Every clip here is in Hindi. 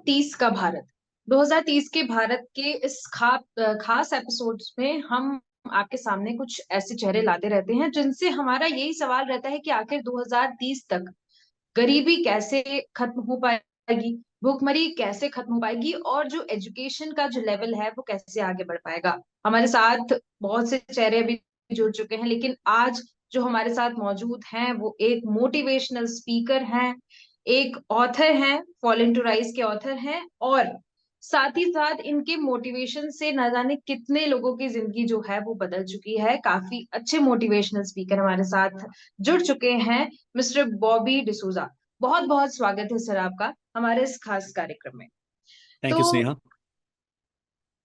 2030 का भारत। 2030 के भारत के इस खास एपिसोड्स में हम आपके सामने कुछ ऐसे चेहरे लाते रहते हैं जिनसे हमारा यही सवाल रहता है कि आखिर 2030 तक गरीबी कैसे खत्म हो पाएगी, भूखमरी कैसे खत्म हो पाएगी, और जो एजुकेशन का जो लेवल है वो कैसे आगे बढ़ पाएगा। हमारे साथ बहुत से चेहरे अभी जुड़ चुके हैं, लेकिन आज जो हमारे साथ मौजूद हैं वो एक मोटिवेशनल स्पीकर हैं, एक ऑथर हैं, फॉलन टू राइज के ऑथर हैं, और साथ ही साथ इनके मोटिवेशन से न जाने कितने लोगों की जिंदगी जो है वो बदल चुकी है। काफी अच्छे मोटिवेशनल स्पीकर हमारे साथ जुड़ चुके हैं, मिस्टर बॉबी डिसूजा। बहुत बहुत स्वागत है सर आपका हमारे इस खास कार्यक्रम में। थैंक तो यू स्नेहा।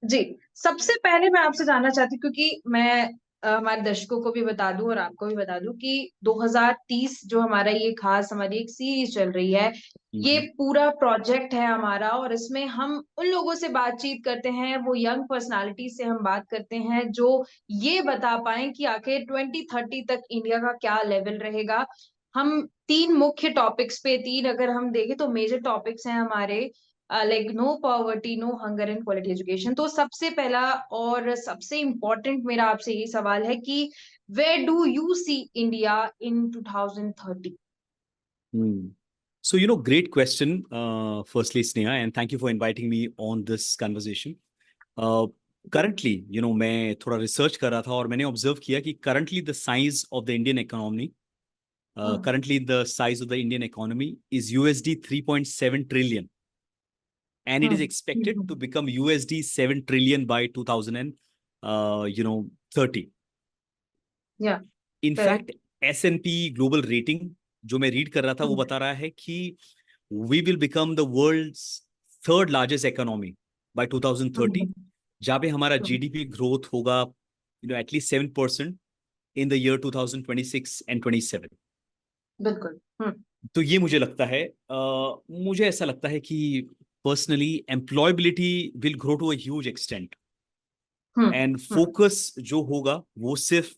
जी, सबसे पहले मैं आपसे जानना चाहती हूँ, क्योंकि मैं हमारे दर्शकों को भी बता दूं और आपको भी बता दूं कि 2030 जो हमारा ये खास हमारी एक सीरीज चल रही है, ये पूरा प्रोजेक्ट है हमारा, और इसमें हम उन लोगों से बातचीत करते हैं, वो यंग पर्सनालिटी से हम बात करते हैं जो ये बता पाए कि आखिर 2030 तक इंडिया का क्या लेवल रहेगा। हम तीन मुख्य टॉपिक्स पे, तीन अगर हम देखें तो मेजर टॉपिक्स हैं हमारे, like no poverty, no hunger and quality education. तो सबसे पहला और सबसे इम्पोर्टेंट मेरा आपसे ये सवाल है कि where do you see India in 2030? So, great question. Firstly, Sneha, and thank you for inviting me on this conversation. Uh, Currently, मैं थोड़ा रिसर्च कर रहा था और मैंने ऑब्जर्व किया कि currently the size of the Indian economy, currently the size of the Indian economy is USD 3.7 trillion, and it is expected to become USD 7 trillion by 2030. या In correct. fact, S&P Global Rating जो मैं रीड कर रहा था वो बता रहा है कि we will become the world's third largest economy by 2030, जहाँ पे हमारा GDP ग्रोथ होगा at least 7% in the year 2026 and 27. बिल्कुल। तो ये मुझे लगता है, मुझे ऐसा लगता है कि personally employability will grow to a huge extent, and focus जो होगा वो सिर्फ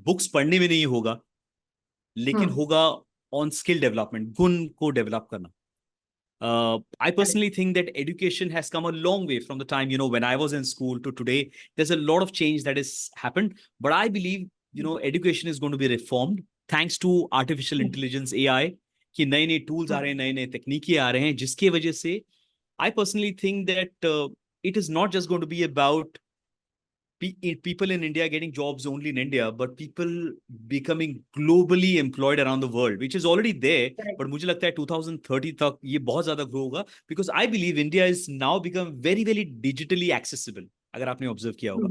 बुक्स पढ़ने में नहीं होगा, लेकिन होगा ऑन स्किल डेवलपमेंट, गुण को डेवलप करना. I personally think that education has come a long way from the time, when I was in school to today. There's a lot of change that has happened, but I believe, education is going to be reformed thanks to artificial intelligence, AI, कि नए नए टूल्स आ रहे हैं, नए नए तकनीकी आ रहे हैं, जिसकी वजह से I personally think that it is not just going to be about people in India getting jobs only in India, but people becoming globally employed around the world, which is already there. But मुझे लगता है 2030 तक ये बहुत ज्यादा ग्रो होगा, because I believe India is now become very, very digitally accessible. अगर आपने ऑब्जर्व किया होगा,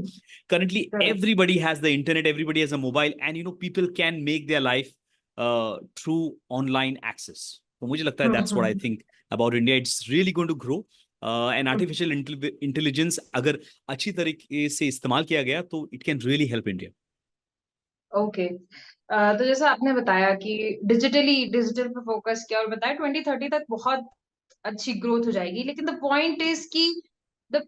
currently everybody has the internet, everybody has a mobile, and people can make their life through online access. तो मुझे लगता है that's what I think about India. It's really going to grow. And artificial intelligence अगर अच्छी तरीके से इस्तेमाल किया गया तो it can really help India. Okay. तो जैसा आपने बताया कि डिजिटल पे फोकस किया और बताया 2030 तक बहुत अच्छी ग्रोथ हो जाएगी, लेकिन द पॉइंट इज कि the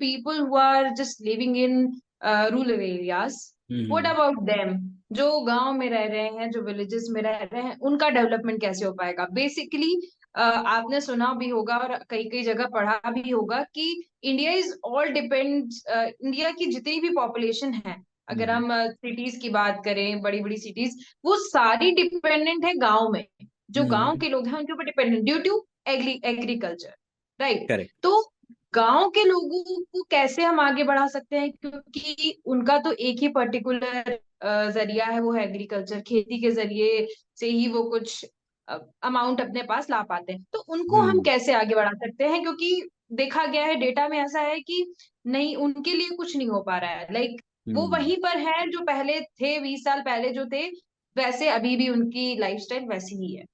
people who are just living in rural areas, what about them? जो गांव में रह रहे हैं, जो विलेजेस में रह रहे हैं, उनका डेवलपमेंट कैसे हो पाएगा? बेसिकली आपने सुना भी होगा और कई कई जगह पढ़ा भी होगा कि India is all depend, India की जितनी भी पॉपुलेशन है, अगर हम सिटीज की बात करें, बड़ी बड़ी सिटीज, वो सारी डिपेंडेंट है गांव में। जो गांव के लोग हैं उनके ऊपर dependent due to agriculture, right? Correct. तो गांव के लोगों को कैसे हम आगे बढ़ा सकते हैं, क्योंकि उनका तो एक ही पर्टिकुलर जरिया है, वो है एग्रीकल्चर। खेती के जरिए से ही वो कुछ अमाउंट अपने पास ला पाते हैं। तो उनको हम कैसे आगे बढ़ा सकते हैं, क्योंकि देखा गया है, डेटा में ऐसा है कि नहीं, उनके लिए कुछ नहीं हो पा रहा है। लाइक वो वहीं पर है जो पहले थे, 20 साल पहले जो थे, वैसे अभी भी उनकी लाइफस्टाइल वैसी ही है।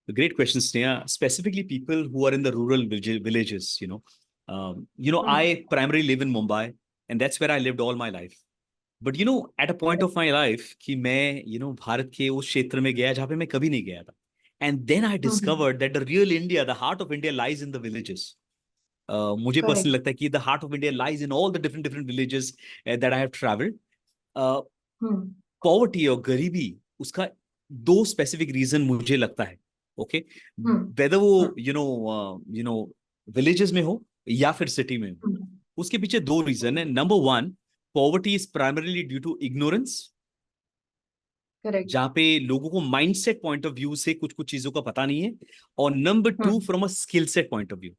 Great question, Sneha. Specifically, people who are in the rural villages. I primarily live in Mumbai, and that's where I lived all my life. But at a point of my life, कि मैं भारत के उस क्षेत्र में गया जहाँ पे मैं कभी नहीं गया था, and then I discovered that the real India, the heart of India, lies in the villages. मुझे पर्सनली लगता है कि the heart of India lies in all the different villages that I have traveled. Poverty और गरीबी, उसका दो स्पेसिफिक रीजन मुझे लगता है, ओके, वेदर वो विलेजेस में हो या फिर सिटी में हो, उसके पीछे दो रीजन है. Number one, poverty is primarily due to ignorance, correct. जहां पे लोगों को माइंडसेट पॉइंट ऑफ व्यू से कुछ कुछ चीजों का पता नहीं है. और number two, from a skill set point of view.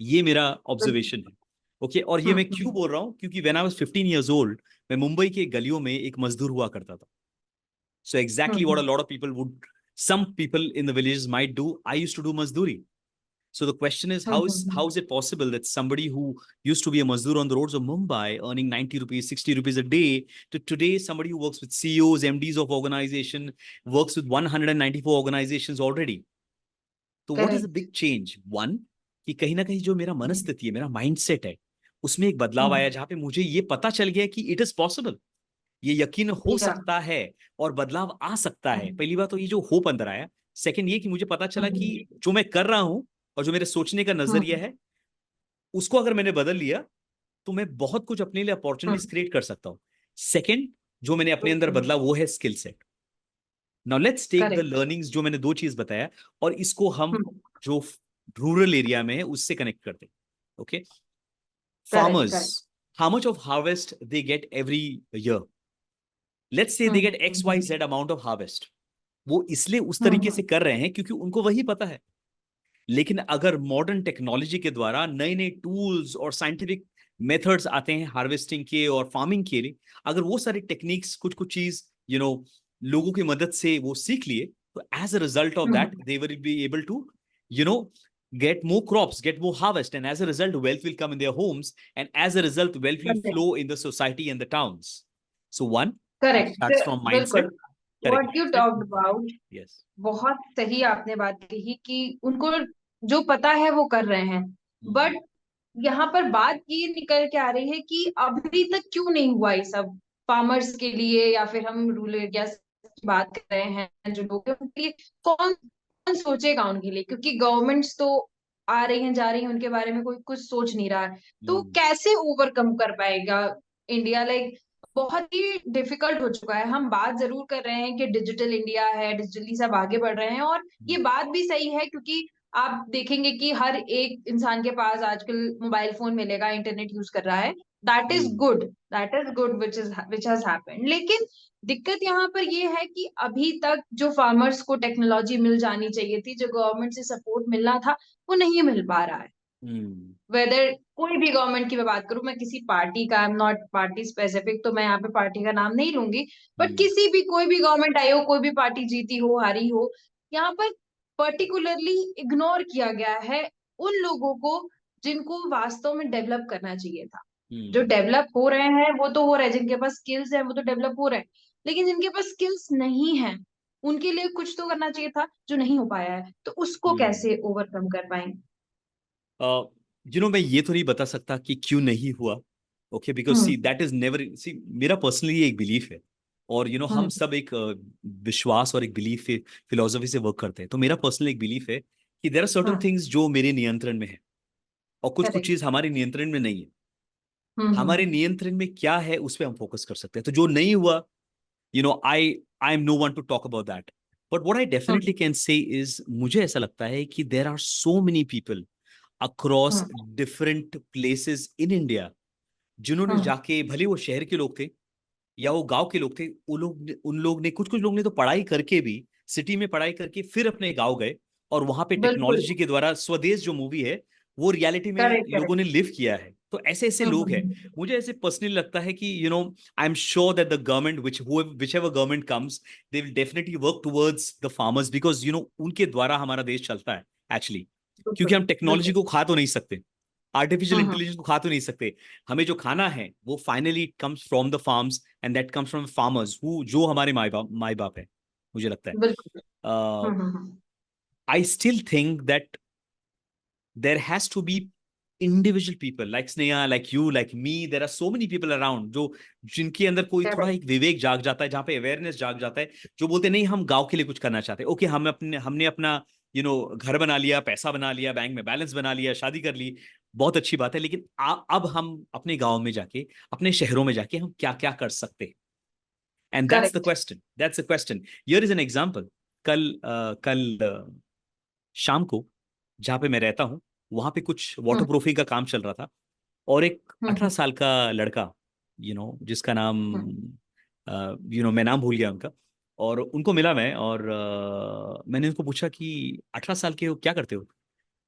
ये मेरा ऑब्जर्वेशन है. ओके, और ये मैं क्यों बोल रहा हूँ, क्योंकि when I was 15 years old, मैं मुंबई के गलियों में एक मजदूर हुआ करता था. So exactly what a lot of people would, some people in the villages might do, I used to do mazduri. So the question is, how is it possible that somebody who used to be a mazdoor on the roads of Mumbai earning 90 rupees, 60 rupees a day, to today somebody who works with CEOs, MDs of organization, works with 194 organizations already. So what is the big change? One, कि कहीं ना कहीं जो मेरा मनस्थिति है, मेरा माइंडसेट है, उसमें एक बदलाव आया, जहां पे मुझे ये पता चल गया कि इट इज पॉसिबल, ये यकीन हो सकता है और बदलाव आ सकता है. पहली बात तो ये जो होप अंदर आया. सेकंड ये कि मुझे पता चला कि जो मैं कर रहा हूं और जो मेरे सोचने का नजरिया है, उसको अगर मैंने बदल लिया तो मैं बहुत कुछ अपने लिए अपॉर्चुनिटीज क्रिएट कर सकता हूं. सेकंड, जो मैंने अपने अंदर बदला वो है skill set. Now let's take the learnings, जो मैंने दो चीज बताया, और इसको हम जो रूरल एरिया में है उससे कनेक्ट करते. Okay, farmers, how much of harvest they get every year? Let's say they get XYZ amount of harvest. वो इसलिए उस तरीके से कर रहे हैं क्योंकि उनको वही पता है. लेकिन अगर मॉडर्न टेक्नोलॉजी के द्वारा नए नए टूल्स और साइंटिफिक मेथड्स आते हैं हार्वेस्टिंग के और फार्मिंग के लिए, अगर वो सारी टेक्निक्स कुछ कुछ चीज लोगों की मदद से वो सीख लिए, तो as a result of that they will be able to you know get more crops, get more harvest, and as a result wealth will come in their homes, and as a result wealth will flow in the society and the towns. So one, it correct. starts from बिल्कुल. mindset. Correct. What you talked about, Yes. बहुत सही आपने बात कही कि उनको जो पता है वो कर रहे हैं. बट यहाँ पर बात ये निकल के आ रही है कि अभी तक क्यों नहीं हुआ ये सब फार्मर्स के लिए, या फिर हम रूरल एरिया की बात कर रहे हैं जो लोग हैं उनके लिए. कौन कौन सोचेगा उनके लिए, क्योंकि गवर्नमेंट्स तो आ रही हैं जा रही हैं, उनके बारे में कोई कुछ सोच नहीं रहा है. तो कैसे ओवरकम कर पाएगा इंडिया? लाइक बहुत ही डिफिकल्ट हो चुका है. हम बात जरूर कर रहे हैं कि डिजिटल इंडिया है, डिजिटली सब आगे बढ़ रहे हैं, और ये बात भी सही है, क्योंकि आप देखेंगे कि हर एक इंसान के पास आजकल मोबाइल फोन मिलेगा, इंटरनेट यूज कर रहा है. That is good which has happened. लेकिन दिक्कत यहाँ पर ये है कि अभी तक जो फार्मर्स को टेक्नोलॉजी मिल जानी चाहिए थी, जो गवर्नमेंट से सपोर्ट मिलना था, वो नहीं मिल पा रहा है. वेदर कोई भी गवर्नमेंट की मैं बात करूं, मैं किसी पार्टी का, आई एम नॉट पार्टी स्पेसिफिक, तो मैं यहाँ पे पार्टी का नाम नहीं लूंगी, बट किसी भी कोई भी गवर्नमेंट आई हो, कोई भी पार्टी जीती हो हारी हो, यहाँ पर पर्टिकुलरली इग्नोर किया गया है उन लोगों को जिनको वास्तव में डेवलप करना चाहिए था. जो डेवलप हो रहे हैं वो तो हो रहे हैं, जिनके पास स्किल्स है वो तो डेवलप हो रहे हैं, लेकिन जिनके पास स्किल्स नहीं है उनके लिए कुछ तो करना चाहिए था जो नहीं हो पाया है. तो उसको कैसे ओवरकम कर पाएंगे? मैं ये तो नहीं बता सकता कि क्यों नहीं हुआ. Okay, because see that is never, see मेरा पर्सनली एक बिलीफ है, और हम सब एक विश्वास और एक बिलीफ फिलोसफी से वर्क करते हैं. तो मेरा पर्सनल एक बिलीफ है कि देयर आर सर्टेन थिंग्स जो मेरे नियंत्रण में है, और कुछ कुछ चीज हमारे नियंत्रण में नहीं है. हमारे नियंत्रण में क्या है उस पर हम फोकस कर सकते हैं. तो जो नहीं हुआ, I am no one to talk about that. But what I definitely can say is, मुझे ऐसा लगता है कि there are so many people across different places in India, जिन्होंने जाके, भले वो शहर के लोग थे या वो गांव के लोग थे, उन लोग ने कुछ कुछ लोग ने तो पढ़ाई करके भी, सिटी में पढ़ाई करके फिर अपने गांव गए, और वहां पे बिल्कुल. टेक्नोलॉजी के द्वारा स्वदेश जो मूवी है वो रियलिटी में करेक्ट. लोगों ने लिव किया है. तो ऐसे ऐसे लोग हैं. मुझे ऐसे पर्सनली लगता है कि I am sure that the government which ever government comes, they will definitely work towards the farmers, because उनके द्वारा हमारा देश चलता है एक्चुअली. क्योंकि हम टेक्नोलॉजी को खा तो नहीं सकते, आर्टिफिशियल इंटेलिजेंस को खा तो नहीं सकते. हमें जो खाना है वो finally comes from the farms, and that comes from farmers who जो हमारे माई बाप है, मुझे लगता है. बिल्कुल. I still think that there has to be individual people like Sneha, like you, like me. There are so many people around जो जिनके अंदर कोई थोड़ा एक विवेक जाग जाता है, जहाँ पे अवेयरनेस जाग जाता है, जो बोलते नहीं हम गांव के लिए कुछ करना चाहते हैं. ओके, हमने अपना घर बना लिया, पैसा बना लिया, बैंक में बैलेंस बना लिया, शादी कर ली, बहुत अच्छी बात है. लेकिन अब हम अपने गांव में जाके, अपने शहरों में जाके हम क्या क्या कर सकते हैं? And that's the question. Here is an example. कल शाम को जहाँ पे मैं रहता हूँ वहां पे कुछ वाटर प्रूफिंग का काम चल रहा था, और एक 18 साल का लड़का, जिसका नाम, मैं नाम भूल गया उनका, और उनको मिला मैं, और मैंने उनको पूछा कि 18 साल के हो, क्या करते हो,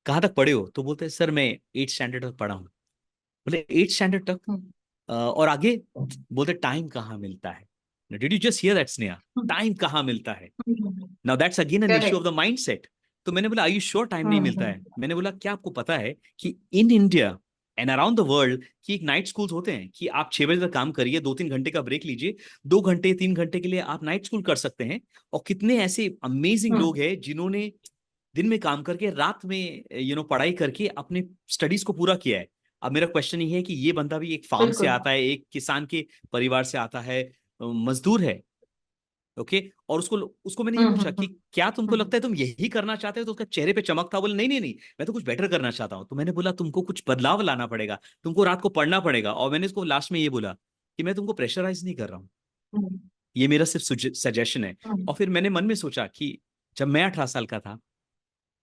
कहाँ तक पढ़े हो? तो बोलते हैं सर मैं 8 स्टैंडर्ड तक पढ़ा हूँ। बोले 8 स्टैंडर्ड तक? और आगे? बोलते टाइम कहाँ मिलता है। Did you just here that Sneha? Time कहाँ मिलता है? Now that's again an issue of the mindset. तो मैंने बोला, आई यू श्योर टाइम नहीं मिलता है? मैंने बोला, क्या आपको पता है कि in India and around the world कि एक नाइट स्कूल्स होते हैं कि आप 6 बजे तक काम करिए, 2-3 घंटे का ब्रेक लीजिए, 2 घंटे 3 घंटे के लिए आप नाइट स्कूल कर सकते हैं। और कितने ऐसे अमेजिंग लोग हैं जिन्होंने दिन में काम करके रात में पढ़ाई करके अपने स्टडीज को पूरा किया है। अब मेरा क्वेश्चन ये है कि ये बंदा भी एक फार्म से बिल्कुल। आता है, एक किसान के परिवार से आता है, मजदूर है, ओके। और उसको उसको मैंने ये पूछा कि क्या तुमको लगता है तुम यही करना चाहते हो? तो उसका चेहरे पे चमक था, बोले नहीं नहीं नहीं, मैं तो कुछ बेटर करना चाहता हूँ। तो मैंने बोला तुमको कुछ बदलाव लाना पड़ेगा, तुमको रात को पढ़ना पड़ेगा। और मैंने उसको लास्ट में ये बोला कि मैं तुमको प्रेशराइज नहीं कर रहा हूँ, ये मेरा सिर्फ सजेशन है। और फिर मैंने मन में सोचा कि जब मैं 18 साल का था,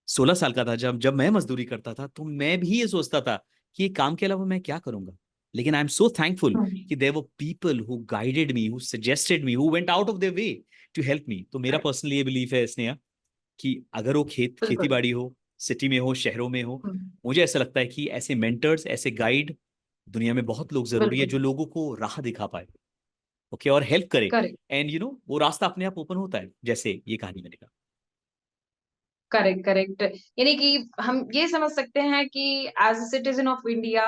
16 साल का था, जब जब मैं मजदूरी करता था, तो मैं भी ये सोचता था कि ये काम के अलावा मैं क्या करूंगा। लेकिन आई एम सो थैंकफुल कि there were people who guided me, who suggested me, who went out of their way to help me. तो मेरा पर्सनली ये बिलीफ है स्नेहा कि अगर वो खेती बिल्कुल। बाड़ी हो, सिटी में हो, शहरों में हो, मुझे ऐसा लगता है कि ऐसे मेंटर्स, ऐसे गाइड दुनिया में बहुत लोग जरूरी है, बिल्कुल। जो लोगों को राह दिखा पाए, ओके, और हेल्प करे। करेक्ट। एंड वो रास्ता अपने आप ओपन होता है, जैसे ये कहानी मैंने कहा। करेक्ट। करेक्ट। यानी कि हम ये समझ सकते हैं कि as a citizen of India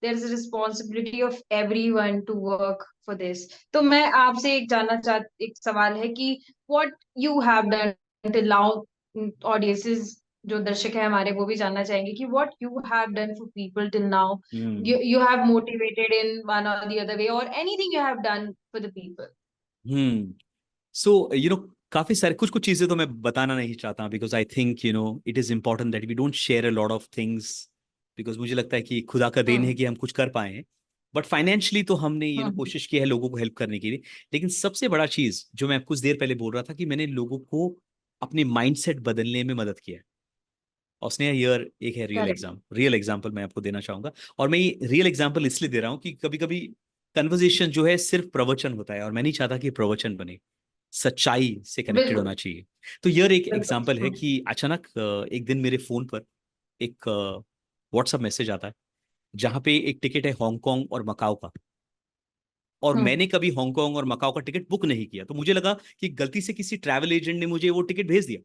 there is responsibility of everyone to work for this. तो मैं आपसे एक सवाल है कि what you have done till now. Audiences जो दर्शक है हमारे वो भी जानना चाहेंगे कि what you have done for people till now. Hmm you have motivated in one or the other way और anything you have done for the people. Hmm so काफी सारे कुछ कुछ चीजें तो मैं बताना नहीं चाहता, because I think it is important that we don't share a lot of things, because मुझे लगता है कि खुदा का देन है हम्म। कि हम कुछ कर पाए हैं। बट फाइनेंशियली तो हमने हम्म। कोशिश की है लोगों को हेल्प करने के लिए। लेकिन सबसे बड़ा चीज जो मैं कुछ देर पहले बोल रहा था कि मैंने लोगों को अपने माइंडसेट बदलने में मदद किया है। और उसने ईयर एक है करेक्ट। रियल एग्जाम्पल मैं आपको देना चाहूंगा। और मैं ये रियल एग्जाम्पल इसलिए दे रहा हूँ कि कभी कभी कन्वर्जेशन जो है सिर्फ प्रवचन होता है, और मैं नहीं चाहता कि प्रवचन बने, सच्चाई से कनेक्टेड बिल्कुल। होना चाहिए। तो ये एक बिल्कुल। एग्जाम्पल है कि अचानक एक दिन मेरे फोन पर एक व्हाट्सएप मैसेज आता है, जहां पे एक टिकट है हांगकांग और मकाओ का। और हम्म। मैंने कभी हांगकांग और मकाओ का टिकट बुक नहीं किया, तो मुझे लगा कि गलती से किसी ट्रैवल एजेंट ने मुझे वो टिकट भेज दिया।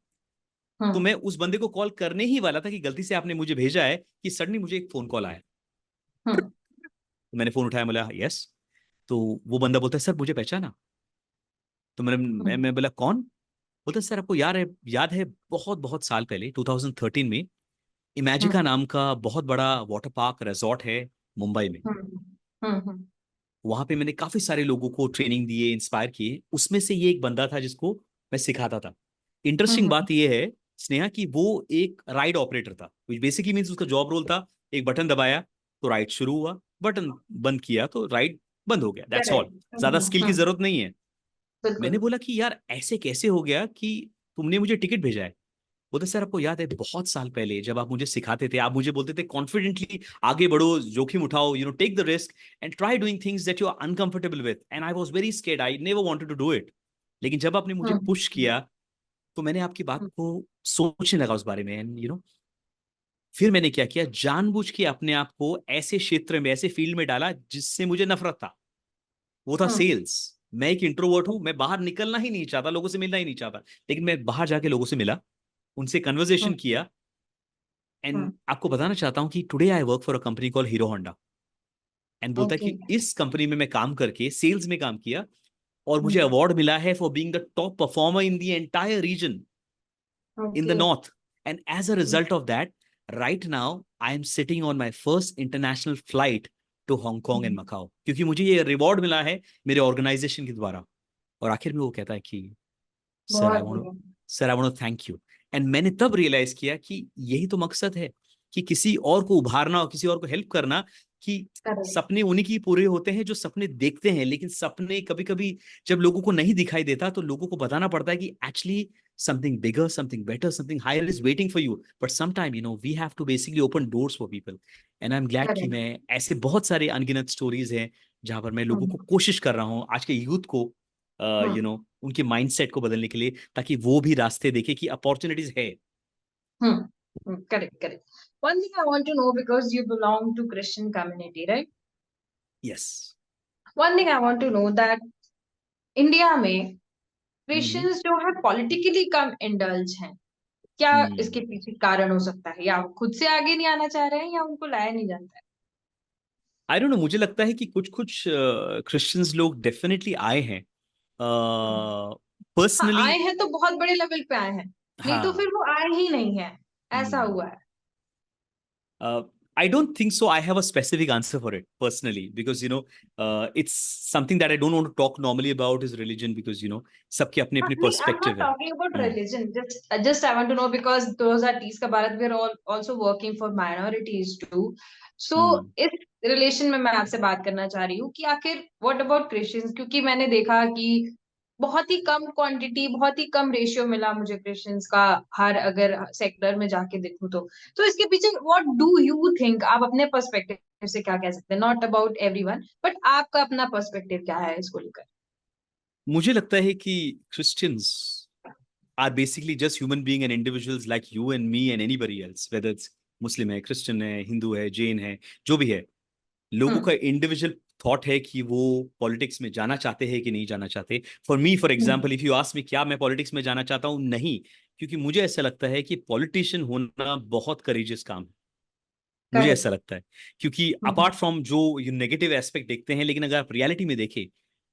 तो हम्म। मैं उस बंदे को कॉल करने ही वाला था कि गलती से आपने मुझे भेजा है, कि सडनली मुझे एक फोन कॉल आया। हम्म। तो मैंने फोन उठाया, बोला यस। तो वो बंदा बोलता है सर मुझे पहचाना? तो मैं बोला कौन? बोलता है सर आपको याद है बहुत बहुत साल पहले 2013 में इमेजिका हम्म। नाम का बहुत बड़ा वाटर पार्क रिजॉर्ट है मुंबई में। हम्म। हम्म। वहां पे मैंने काफी सारे लोगों को ट्रेनिंग दिए, इंस्पायर किए, उसमें से ये एक बंदा था जिसको मैं सिखाता था। इंटरेस्टिंग हम्म। बात ये है स्नेहा कि वो एक राइड ऑपरेटर था, विच बेसिकली मीन्स उसका जॉब रोल था, एक बटन दबाया तो राइड शुरू हुआ, बटन बंद किया तो राइड बंद हो गया, दैट्स ऑल। करेक्ट। ज्यादा स्किल की जरूरत नहीं है। मैंने बिल्कुल। बोला कि यार ऐसे कैसे हो गया कि तुमने मुझे टिकट भेजा है? बोलते सर आपको याद है बहुत साल पहले जब आप मुझे सिखाते थे, आप मुझे बोलते थे कॉन्फिडेंटली आगे बढ़ो, जोखिम उठाओ, take the risk and try doing things that you are uncomfortable with, and I was very scared, I never wanted to do it. लेकिन जब आपने मुझे हम्म। पुश किया तो मैंने आपकी बात को सोचने लगा उस बारे में, एंड फिर मैंने क्या किया, जानबूझ के अपने आप को ऐसे क्षेत्र में, ऐसे फील्ड में डाला जिससे मुझे नफरत था। वो था हम्म। सेल्स। मैं एक इंट्रोवर्ट हूं, मैं बाहर निकलना ही नहीं चाहता, लोगों से मिलना ही नहीं चाहता। लेकिन मैं बाहर जाके लोगों से मिला, उनसे कन्वर्जेशन हम्म। किया। एंड हम्म। आपको बताना चाहता हूं कि today I work for a company call hero Honda. And बोलता है ओके। कि इस कंपनी में मैं काम करके सेल्स में काम किया, और मुझे हम्म। अवार्ड मिला है for being the top performer in the entire reason in the okay. north. And as a result of that, right now I am sitting on my first international flight to Hong Kong and Macau, क्योंकि मुझे ये रिवॉर्ड मिला है मेरे ऑर्गेनाइजेशन के द्वारा। और आखिर में वो कहता है कि सर आई बहुत वांट बढ़िया। Sir I want thank you. And मैंने तब रियलाइज किया कि यही तो मकसद है, कि किसी और को उभारना और किसी और को हेल्प करना। कि करेक्ट। सपने उन्हीं की पूरे होते हैं जो सपने देखते हैं, लेकिन सपने कभी कभी जब लोगों को नहीं दिखाई देता तो लोगों को बताना पड़ता है कि actually something bigger, something better, something higher is waiting for you. But sometime, we have to basically open doors for people. And I'm glad कि करेक्ट। मैं ऐसे बहुत सारे अनगिनत स्टोरीज हैं जहां पर मैं लोगों को कोशिश कर रहा हूँ, आज के यूथ को उनके माइंडसेट को बदलने के लिए, ताकि वो भी रास्ते देखे कि अपॉर्चुनिटीज है। Correct, correct. One thing I want to know, because you belong to Christian community, right? Yes. One thing I want to know that India में हम्म। क्रिश्चियंस जो है पॉलिटिकली कम इंडल्ज हैं। क्या इसके पीछे कारण हो सकता है? या वो खुद से आगे नहीं आना चाह रहे हैं, या उनको लाया नहीं जाता है? आई डोंट नो, मुझे लगता है कि कुछ कुछ क्रिश्चियंस लोग डेफिनेटली आए हैं हाँ, पर्सनली। आए हैं तो बहुत बड़े लेवल पे आए हैं, नहीं तो हाँ। फिर वो आए ही नहीं है, ऐसा हम्म। हुआ है। I don't think so. I have a specific answer for it personally because it's something that I don't want to talk normally about is religion because सबके अपने हाँ, अपने नहीं, आई एम नॉट perspective है। Talking about hmm. Religion, just I want to know because 2030 का Bharat, we are also working for minorities too. So hmm. इस रिलेशन में मैं आपसे बात करना चाह रही हूँ कि आखिर व्हाट अबाउट क्रिश्चियंस, क्योंकि मैंने देखा कि बहुत ही कम क्वांटिटी, बहुत ही कम रेशियो मिला मुझे क्रिश्चियंस का, हर अगर सेक्टर में जाके देखूं तो इसके पीछे व्हाट डू यू थिंक? आप अपने पर्सपेक्टिव से क्या कह सकते हैं? नॉट अबाउट एवरीवन, बट आपका अपना पर्सपेक्टिव क्या है इसको लेकर? मुझे लगता है कि Christians are basically just human being and individuals like you and me and anybody else, whether it's Muslim है, Christian है, हिंदू है, जैन है, जो भी है। लोगों का हम्म। इंडिविजुअल थॉट है कि वो पॉलिटिक्स में जाना चाहते हैं कि नहीं जाना चाहते। For me, for example, if you ask me क्या मैं पॉलिटिक्स में जाना चाहता हूँ, नहीं। क्योंकि मुझे ऐसा लगता है कि पॉलिटिशियन होना बहुत करेजियस काम है। मुझे ऐसा करेक्ट। लगता है क्योंकि अपार्ट फ्रॉम जो ये नेगेटिव एस्पेक्ट देखते हैं, लेकिन अगर आप रियलिटी में देखें,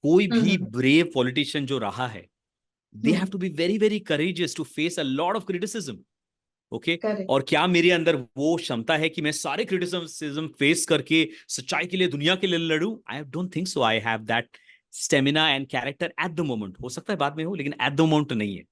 कोई भी ब्रेव पॉलिटिशियन जो रहा है, they have to be very very courageous to face a lot of criticism. Okay. Correct. और क्या मेरे अंदर वो क्षमता है कि मैं सारे क्रिटिसिज्म फेस करके सच्चाई के लिए, दुनिया के लिए लड़ूं? I don't think so I have that stamina and character at the moment. हो सकता है बाद में हो, लेकिन एट द मोमेंट नहीं है।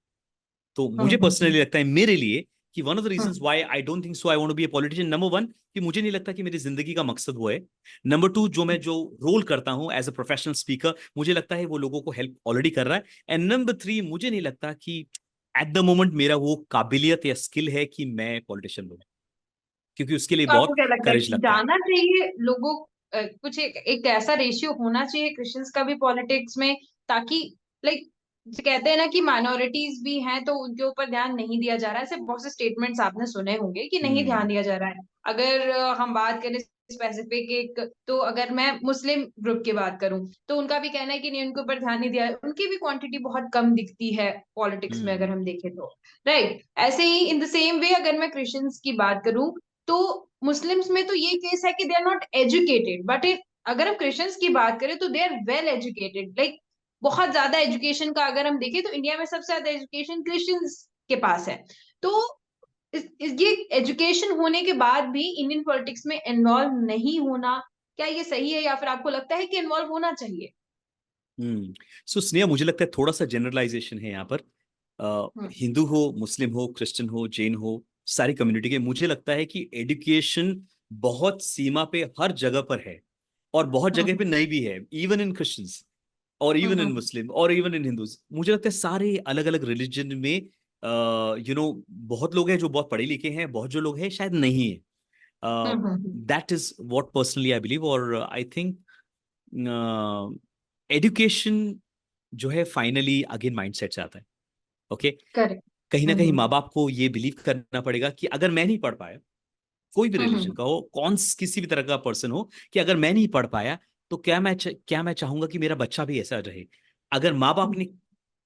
तो मुझे पर्सनली लगता है मेरे लिए कि one of the reasons why I don't think so I want to be a politician, number one, कि मुझे नहीं लगता कि मेरी जिंदगी का मकसद वो है। नंबर टू, जो रोल करता हूं एज अ प्रोफेशनल स्पीकर, मुझे लगता है वो लोगों को हेल्प ऑलरेडी कर रहा है। एंड नंबर थ्री, मुझे नहीं लगता कि एट द मोमेंट मेरा वो काबिलियत या स्किल है कि मैं पॉलिटिशियन बनूं, क्योंकि उसके लिए तो आपको बहुत क्या लगता है करेज कि लगता है। जाना चाहिए लोगों, कुछ एक ऐसा रेशियो होना चाहिए क्रिश्चियंस का भी पॉलिटिक्स में, ताकि लाइक कहते हैं ना कि माइनॉरिटीज भी हैं तो उनके ऊपर ध्यान नहीं दिया जा रहा है? ऐसे बहुत से स्टेटमेंट्स आपने सुने होंगे कि नहीं ध्यान हम्म। दिया जा रहा है। अगर हम बात करें स्पेसिफिक एक, तो अगर मैं मुस्लिम ग्रुप की बात करूं तो उनका भी कहना है कि नहीं, उनके ऊपर ध्यान नहीं दिया, उनकी भी क्वांटिटी बहुत कम दिखती है पॉलिटिक्स में अगर हम्म। हम देखें तो। राइट, ऐसे ही इन द सेम वे अगर मैं क्रिश्चियंस की बात करूं तो मुस्लिम्स में तो ये केस है कि they are not educated, but अगर हम क्रिश्चियंस की बात करें तो they are well educated, like बहुत ज्यादा एजुकेशन का अगर हम देखें तो इंडिया में सबसे ज्यादा एजुकेशन क्रिश्चियंस के पास है। तो ये एजुकेशन होने के बाद भी इंडियन पॉलिटिक्स में इन्वॉल्व नहीं होना, क्या ये सही है, या फिर आपको लगता है कि इन्वॉल्व होना चाहिए? सो स्नेहा, मुझे लगता है थोड़ा सा जनरलाइजेशन है यहाँ पर। हम्म। हिंदू हो, मुस्लिम हो, क्रिश्चियन हो, जैन हो, सारी कम्युनिटी के, मुझे लगता है कि एजुकेशन बहुत सीमा पे हर जगह पर है, और बहुत जगह हम्म। पे नहीं भी है, इवन इन क्रिश्चियंस और इवन इन हम्म। मुस्लिम और इवन इन हिंदूज। मुझे लगता है सारे अलग अलग रिलीजन में बहुत लोग हैं जो बहुत पढ़े लिखे हैं, बहुत जो लोग हैं शायद नहीं है। That is what personally I believe. और आई थिंक एजुकेशन जो है फाइनली अगेन माइंडसेट से आता है। ओके। करेक्ट। कहीं ना कहीं हम्म। माँ बाप को ये बिलीव करना पड़ेगा कि अगर मैं नहीं पढ़ पाया, कोई भी रिलीजन हम्म। का हो, किसी भी तरह का पर्सन हो, कि अगर मैं नहीं पढ़ पाया तो क्या मैं चाहूंगा कि मेरा बच्चा भी ऐसा रहे? अगर माँ बाप ने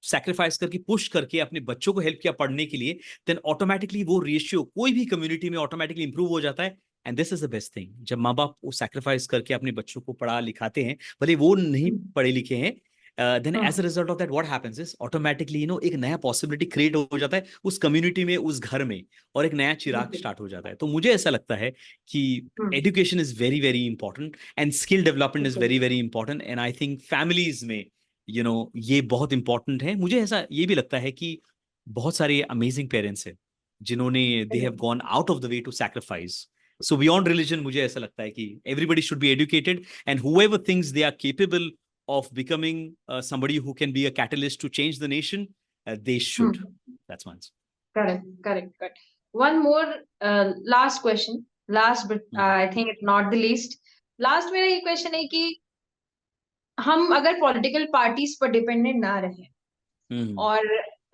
सैक्रिफाइस करके, पुश करके अपने बच्चों को हेल्प किया पढ़ने के लिए, देन ऑटोमेटिकली वो रेशियो कोई भी कम्युनिटी में ऑटोमेटिकली इंप्रूव हो जाता है। And this is the best thing, जब माँ बाप वो सैक्रिफाइस करके अपने बच्चों को पढ़ा लिखाते हैं, भले वो नहीं पढ़े लिखे हैं, then as a result of that what happens is automatically एक नया पॉसिबिलिटी क्रिएट हो जाता है उस कम्युनिटी में, उस घर में, और एक नया चिराग स्टार्ट हो जाता है। तो मुझे ऐसा लगता है कि education is very very important and skill development is very very important. And I think families में ये बहुत इंपॉर्टेंट है। मुझे ऐसा ये भी लगता है कि बहुत सारे अमेजिंग पेरेंट्स हैं जिन्होंने they have gone out of the way to sacrifice. So beyond religion, मुझे ऐसा लगता है कि everybody should be educated, and whoever thinks they are capable of becoming somebody who can be a catalyst to change the nation, they should. That's my answer. Correct. One more last question. Last but I think it's not the least. Last मेरा ये क्वेश्चन है कि हम अगर पॉलिटिकल पार्टीज पर डिपेंडेंट ना रहे और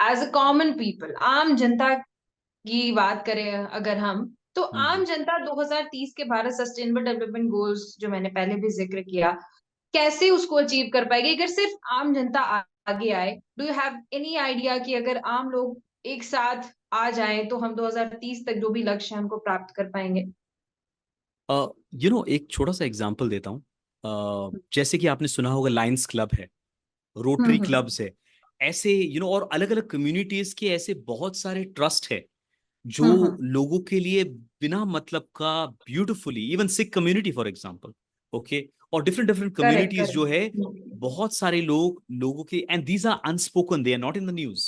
एज अ कॉमन पीपल, आम जनता की बात करें अगर हम, तो आम जनता 2030 के भारत सस्टेनेबल डेवलपमेंट गोल्स जो मैंने पहले भी जिक्र किया, कैसे उसको अचीव कर पाएगी अगर सिर्फ आम जनता आगे आए? Do you have any idea कि अगर आम लोग एक साथ आ जाएं तो हम 2030 तक जो भी लक्ष्य है हमको प्राप्त कर पाएंगे? एक छोटा सा एग्जांपल देता हूँ। जैसे कि आपने सुना होगा लायंस क्लब है, रोटरी क्लब्स है, ऐसे और अलग अलग कम्युनिटीज के ऐसे बहुत सारे ट्रस्ट है जो लोगों के लिए बिना मतलब का beautifully, even Sikh community for example, okay, और डिफरेंट डिफरेंट कम्युनिटीज जो है, बहुत सारे लोगों के, and these are unspoken, they are not in the news,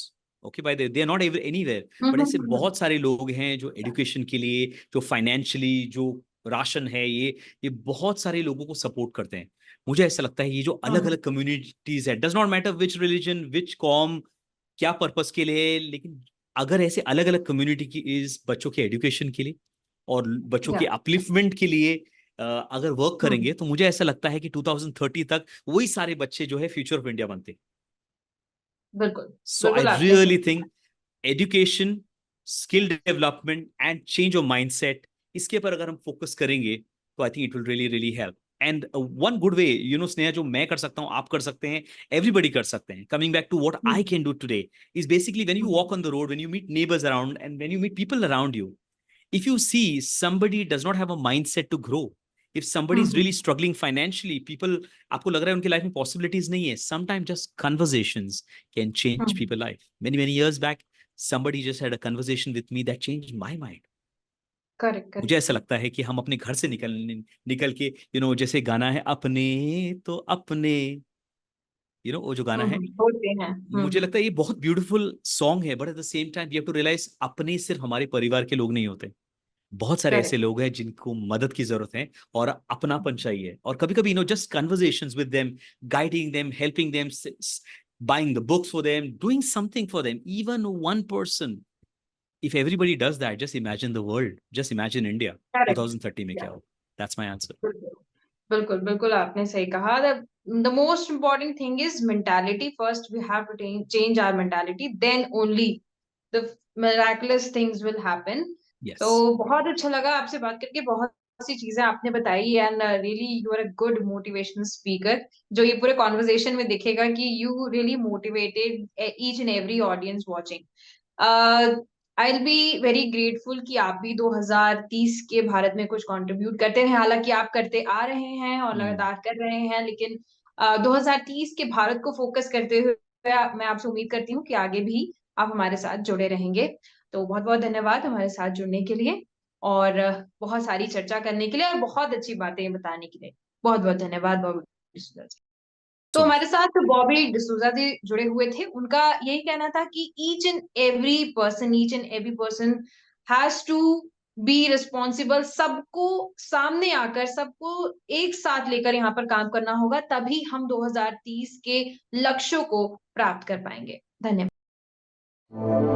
okay, by they are not anywhere, but ऐसे बहुत सारे लोग हैं जो एजुकेशन के लिए, जो फाइनेंशियली, जो राशन है, ये बहुत सारे लोगों को सपोर्ट करते हैं। मुझे ऐसा लगता है ये जो अलग अलग कम्युनिटीज है, does not matter which religion, which com, क्या पर्पस के लिए, लेकिन अगर ऐसे अलग अलग कम्युनिटी की इस बच्चों के एजुकेशन के लिए और बच्चों के अपलिफ्टमेंट के लिए अगर वर्क करेंगे, तो मुझे ऐसा लगता है कि 2030 तक वही सारे बच्चे जो है फ्यूचर ऑफ इंडिया बनते। बिल्कुल। So I really think education, skill development and change of mindset, इसके पर अगर हम फोकस करेंगे तो I think it will really really help. And one good way, Sneha, जो मैं कर सकता हूँ, आप कर सकते हैं, एवरीबडी कर सकते हैं, coming back to what I can do today, is basically when you walk on the road, when you meet neighbours around and when you meet people around you, if you see somebody does not have a mindset to grow, if somebody is really struggling financially, people, आपको लग रहा है उनकी लाइफ में possibilities नहीं है, sometimes just conversations can change people's life. Many years back somebody just had a conversation with me that changed my mind. Correct. मुझे ऐसा लगता है कि हम अपने घर से निकल के, जैसे गाना है, अपने तो अपने, वो जो गाना है, होते हैं। मुझे लगता है ये बहुत ब्यूटीफुल सॉन्ग है, but at the same time we have to realise अपने सिर्फ हमारे परिवार के लोग नहीं होते, बहुत सारे ऐसे लोग हैं जिनको मदद की जरूरत है और अपनापन चाहिए, और कभी कभी just conversations with them, guiding them, helping them, buying the books for them, doing something for them, even one person, if everybody does that, just imagine the world, just imagine India 2030 में क्या हो। That's my answer. बिल्कुल बिल्कुल, आपने सही कहा। The most important thing is mentality. First we have to change our mentality, then only the miraculous things will happen. तो बहुत अच्छा लगा आपसे बात करके, बहुत सी चीजें आपने बताई, and really you are a good motivational speaker, जो ये पूरे कॉन्वर्सेशन में दिखेगा कि you really motivated each and every audience watching. I will be very grateful कि आप भी 2030 के भारत में कुछ कंट्रीब्यूट करते हैं। हालांकि आप करते आ रहे हैं और लगातार कर रहे हैं, लेकिन 2030 के भारत को फोकस करते हुए मैं आपसे उम्मीद करती हूँ कि आगे भी आप हमारे साथ जुड़े रहेंगे। तो बहुत बहुत धन्यवाद हमारे साथ जुड़ने के लिए, और बहुत सारी चर्चा करने के लिए, और बहुत अच्छी बातें बताने के लिए। बहुत बहुत धन्यवाद बॉबी। तो हमारे साथ बॉबी डिसूजा जी जुड़े हुए थे। उनका यही कहना था कि each and every person has to be responsible. सबको सामने आकर, सबको एक साथ लेकर यहाँ पर काम करना होगा, तभी हम 2030 के लक्ष्यों को प्राप्त कर पाएंगे। धन्यवाद।